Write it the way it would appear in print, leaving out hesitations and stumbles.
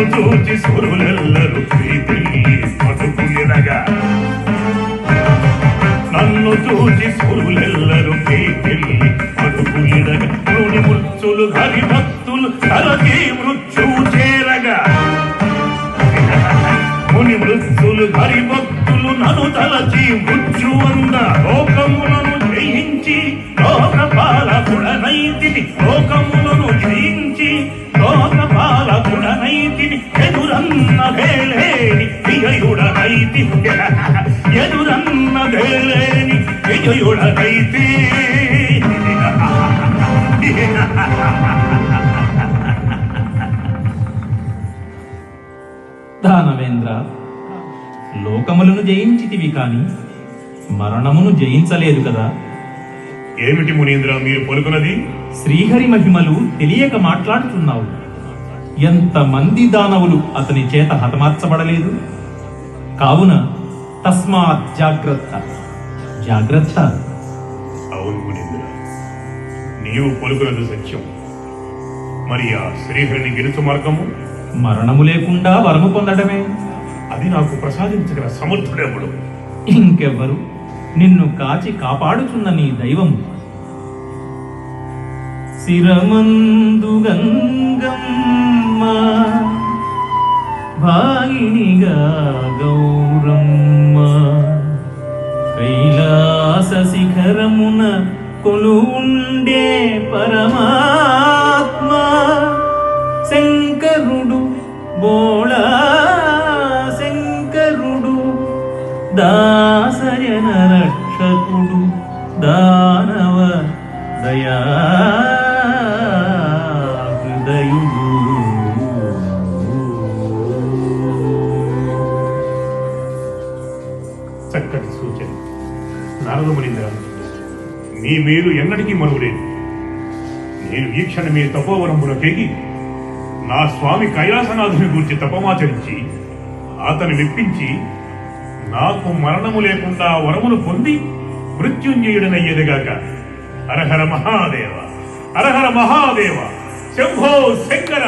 నన్ను చూచి సురులెల్లరు ప్రీతిల్లి పటుకులిరగా నన్ను చూచి సురులెల్లరు ప్రీతిల్లి పటుకులిరగా ముని మృత్యులు హరి భక్తులు తలకి మృత్యు చేరగా ముని మృత్యులు హరి భక్తులు నన్ను తలచి మృత్యువంద లోకములను జయించి లోకపాలకుడనైతిని లోకములను జయించి లోకపాలకుడనైతిని ఎదురన్న వేళేని విజయుడనైతి ఎదురన్న వేళేని విజయుడనైతి దానవేంద్ర, లోకములను జయించితివి కాని మరణమును జయించలేదు కదా. ఏమిటి మునీంద్ర మీరు పలుకున్నది? శ్రీహరి మహిమలు తెలియక మాట్లాడుతున్నావు. ఎంతమంది దానవులు అతని చేత హతమార్చబడలేదు. కావున తస్మాత్ జాగ్రత్త జాగ్రత్త. అవును మునీంద్ర, నీవు పలుకున్నది సత్యం. మరి ఆ శ్రీహరిని గెలుచు మార్గము? మరణము లేకుండా వరము పొందడమే. అది నాకు ప్రసాదించగల సమర్థుడెవడు? ఇంకెవ్వరు? నిన్ను కాచి కాపాడుచున్న నీ దైవము. శిరమందు గంగమ్మ భాగినిగా గౌరమ్మ కైలాస శిఖరమున కొలువుండే పరమాత్మ శంకరుడు బోళా శంకరుడు దాసయన రక్షకుడు దానవ దయా హృదయుడు. చక్కటి సూచన నారద మునీంద్ర, మీ మీరు ఎన్నటికీ మరువలేదు. నేను ఈ క్షణమే తపోవనములకేగి నా స్వామి కైలాసనాథుని గురించి తపమాచరించి అతను మెప్పించి నాకు మరణము లేకుండా వరమును పొంది మృత్యుంజయుడనయ్యేదిగాక. హరహర మహాదేవ, హరహర మహాదేవ, శంభో శంకర.